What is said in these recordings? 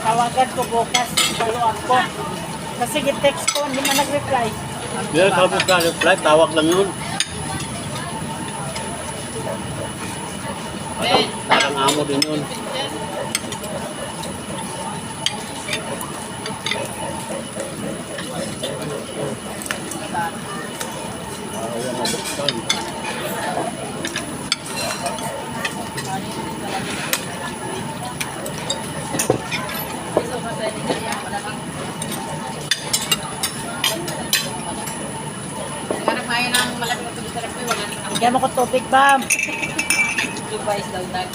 Tawagan ko bukas. Taluan ko. Kasi text ko, hindi man nag-reply. Hindi, sabi ka reply, tawag lang yun. Parang amo din yun. Bigyan mo ko tubig, Bam. Device daw dag.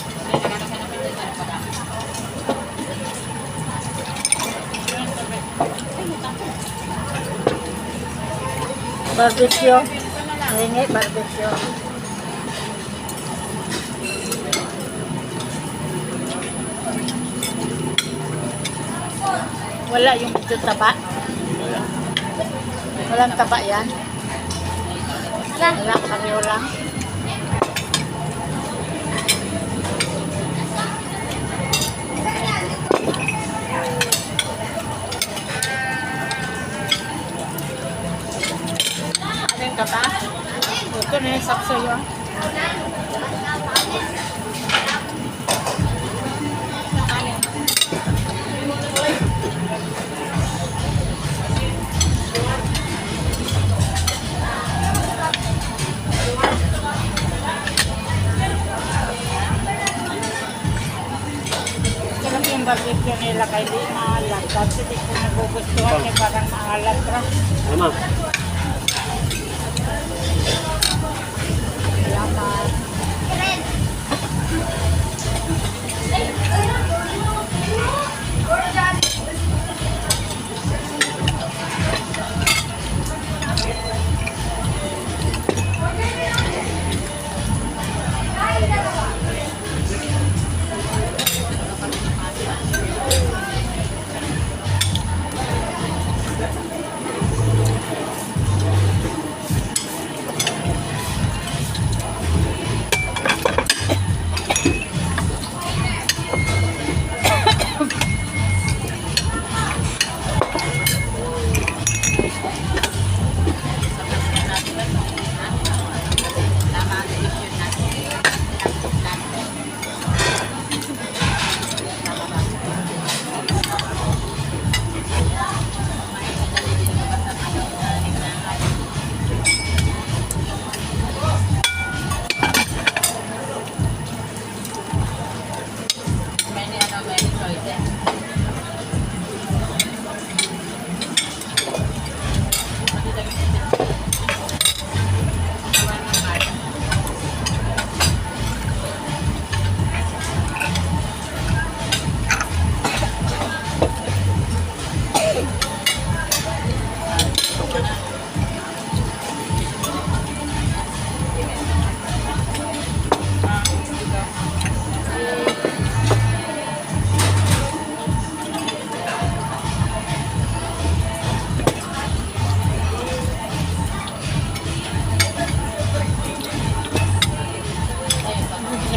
Barbecue. Hingi, barbecue. Wala yung medyo taba. Walang taba yan. Wala, pareho lang. Ano yung taba? Ito na yung sakso yun. Yung barbecue nila kay di maalat. Kasi di ko nagugustuhan eh, parang maalat ra. Ano? Salamat.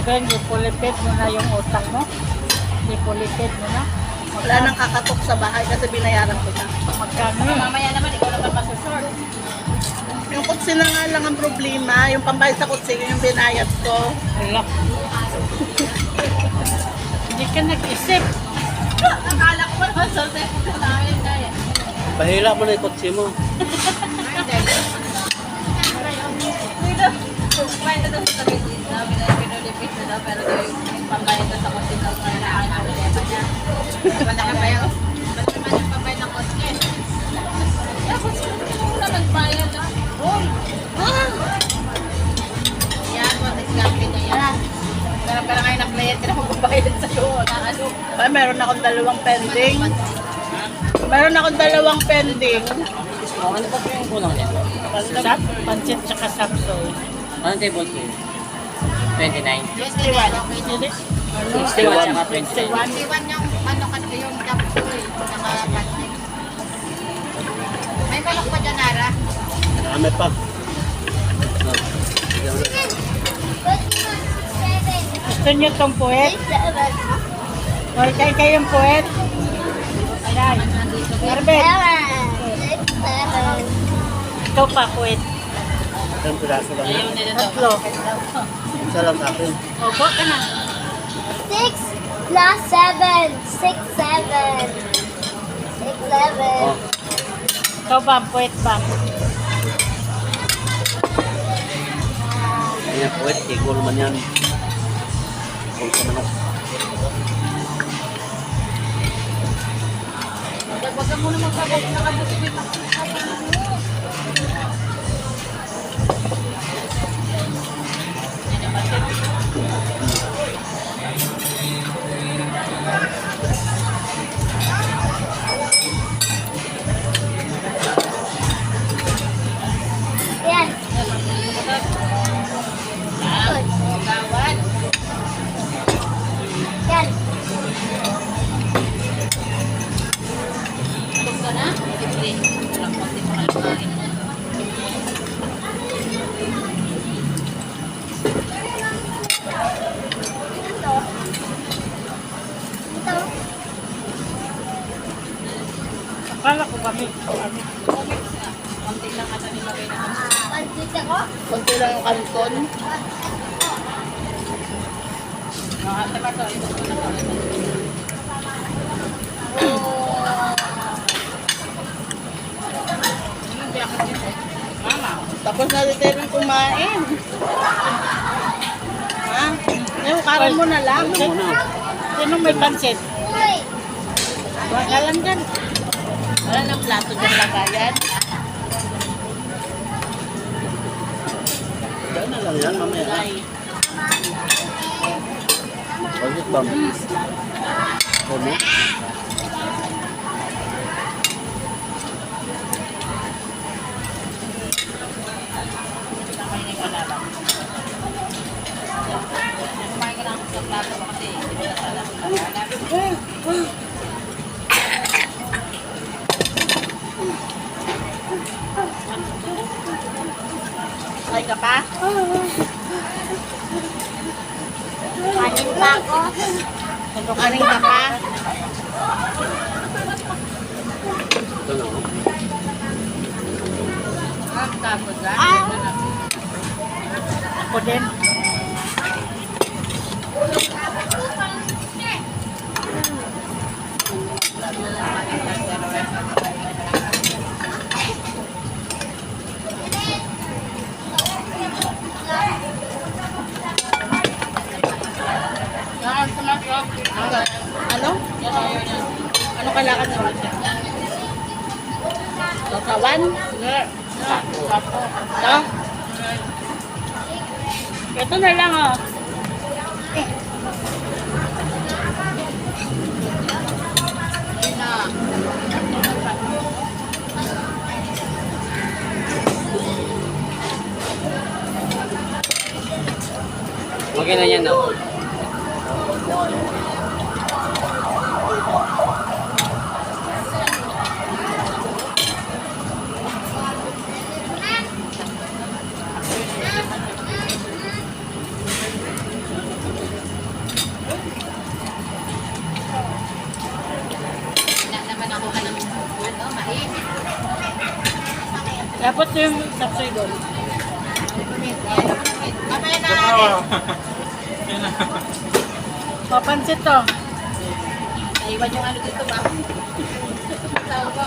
Ben, ipulipid mo na yung utang mo. Ipulipid mo na. Wala nang kakatok sa bahay kasi binayaran ko na. Magkano yun? Mamaya naman, ikaw naman masusort. Yung kutsi na nga lang ang problema. Yung pambayad sa kutsi, yung binayad ko. Alak. Hindi ka nag-isip. Akala ko naman sa text namin kaya. Pahila mo na yung kotse mo. Kumain na daw sa tabi dito. Pinulipit na daw. Pero yung pambayad na sa kutsi daw. Kaya nakakala niya. Malaki pa yun. Ba't naman yung pambayad ng kutsi? Yeah, kutsi mo na nagbayad na. Oh! Yan, what is gambling niya yan. Pero ngayon na client na magbabayad sa'yo. Ay, meron akong dalawang pending. Meron akong dalawang pending. Ano pa po yung kulang niya? Sap, pancit tsaka sapsoy. Anong table po? 29. 61. 61 tsaka 29. 21 yung ano kasi yung capsule. Saka pancit. May balok pa dyan, Ara? Dami pa. Gusto niyo tong puwet? 7. O kayong puwet? Ayan. Arbet. 7. Ito pa puwet. Isang piraso lang yan. Tatlo. Isa lang sa akin. Opo ka na. 6 plus 7. 6, 7. 6, 7. Oh. Ito ba, puwet ba? Ayan, puwet. Tigol man yan. Tigol sa manok. Huwag ka muna magpapag nakabusbit. Yan. Gawad. Yan. Tulog ka na? Siyempre. Walang konti pa kalakain. Ito. Ito. Akala ko kami. Konti lang ata nilagay na. Pansit ako. Konti lang yung kanton. Ate pa to. Ito ko na to. Tapos na rin tayo kumain. Ha? Ngayon, karon mo na lang. Ano mo na? Sino may pansit? Uy. Wala lang dyan. Wala ng plato dyan lagayan. Diyan na lang yan, mamaya. Ay, Pagkit ba? Ano? Kumain ka lang sa plato mo kasi. Hindi mo na ay ka pa? Kanin pa ako. Kanin ka pa? Ito na. Oh. tapos ha? Ako din. Ano? Ano kailangan mo? Kawan? Ito? Ito na lang oh. Okay na yan, no? Wala naman ako ka ng ano, mainit. Dapat yung sapsoy doon. Mamaya na natin. Papansit to. Naiwan yung ano dito ba? Tawag ko.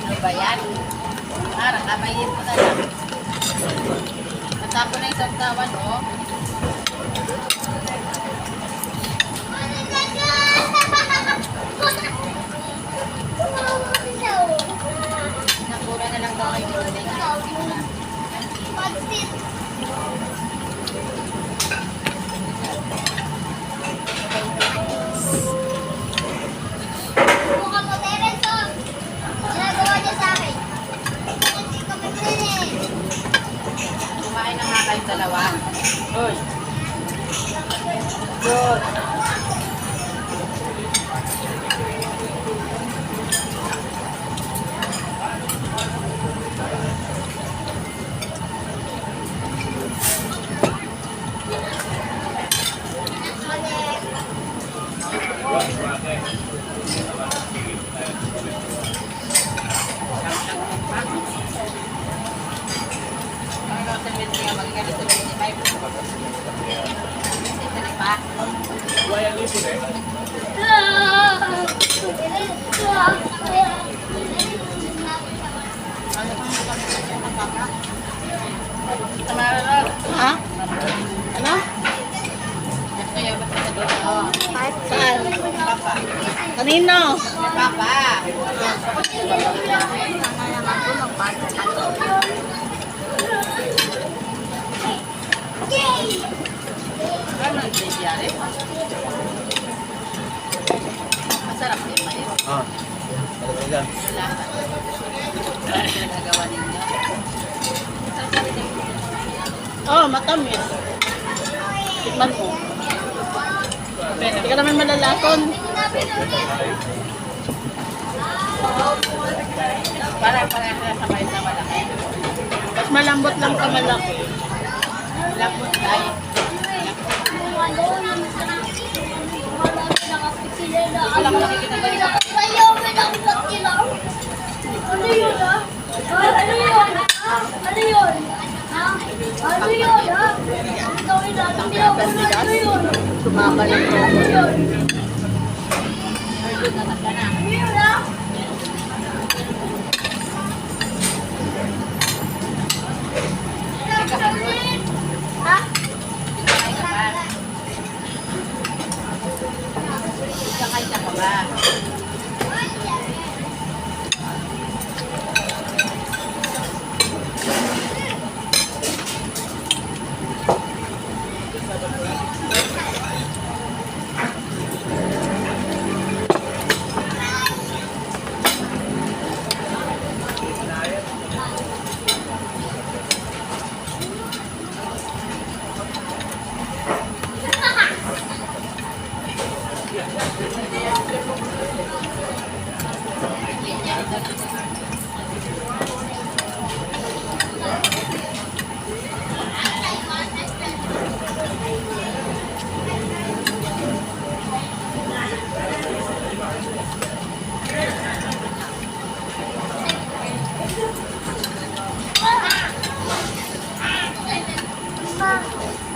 Ano ba yan? Parang kapayin mo na lang. Natapon na yung sabtawan, oh. Nakura na lang daw kayo. Dalawa. Uy. Good. Ang mga 70 nga, magiging 75. Isa pa. Ano pang pagkakaka? Ha? Ano? Ito yung ba't ka doon? Oo. Saan? Papa. Kanino? Papa. Ano yung nangyayari? Masarap din mais. Ah. Ano yan? Wala. Ano yung ginagawa ninyo? Masarap pa rin yung Oh, matamis. Tikman mo. Hindi ka naman malalason. Parang-parang sa mais na malaki. Mas malambot lang ka malaki. Lapot tayo. Wala ka nakikita ba dito? Ano yun, ha? Ano yun? Ano yun? Ha? Ano yun, ha? Gawin natin, hindi ako ano yun? Sumabalik ko. Ano yun? Pwede na ka na. Ano yun, ha? Ha? Kakain ka ba? Kakain ka ba?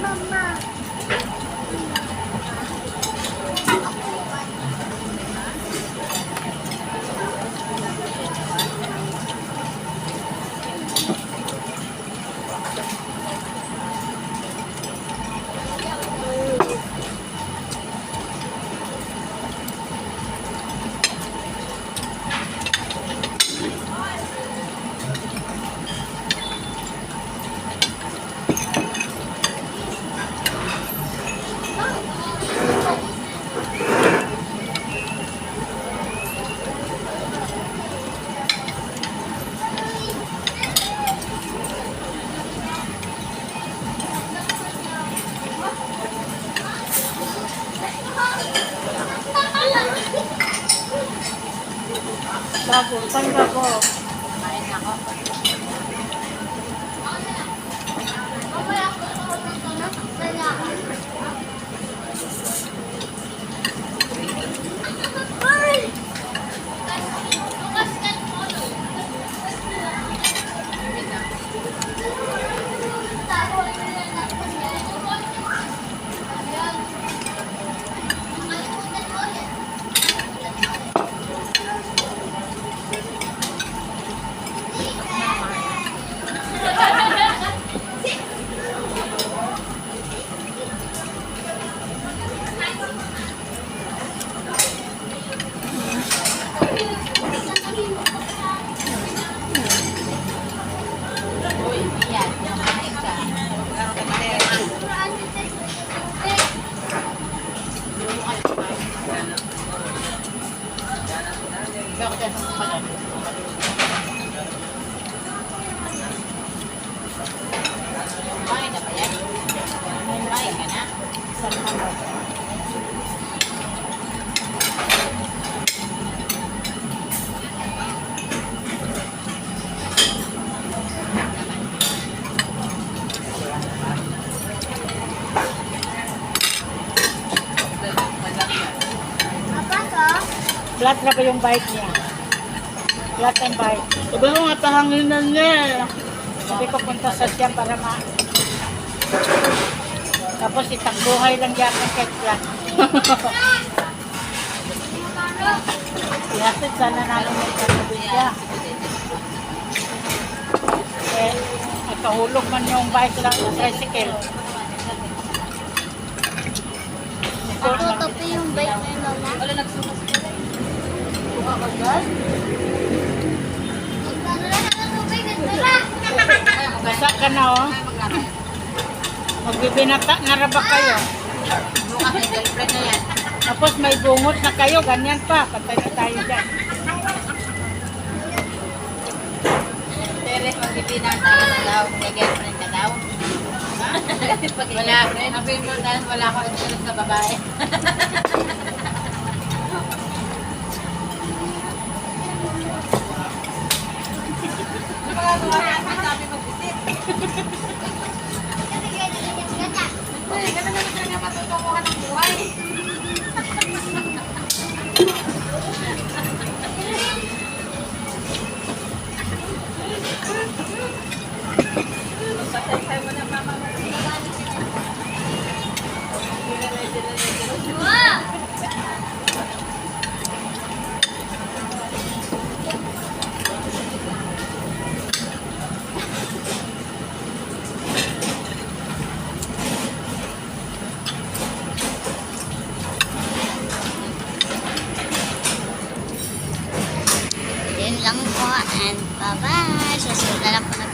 Mama. Bago, saan bago? Kain ako. Flat na ba yung bike niya? Flat ang bike. Sabi ko nga pahanginan niya eh. Sabi ko punta sa siya para Tapos itakbuhay lang yakin kay flat. Ihatid sana namin may kanabin siya. Eh, nakahulog man yung bike lang sa tricycle. Natutok na yung bike na yun, Lola. Wala nagsumas. Basa ka na oh. Magbibinata na raba kayo. Yung aking girlfriend na yan. Tapos may bungot na kayo, ganyan pa. Patay na tayo dyan. Teres, magbibinata ka na daw. May girlfriend ka daw. Wala. Sabihin mo dahil wala ko interest sa babae. Sabi mag-visit. Ganun naman talaga matutukuhan ng buhay. Pasay mo na mama mo. Yun lang po and bye-bye. Susunod na lang po na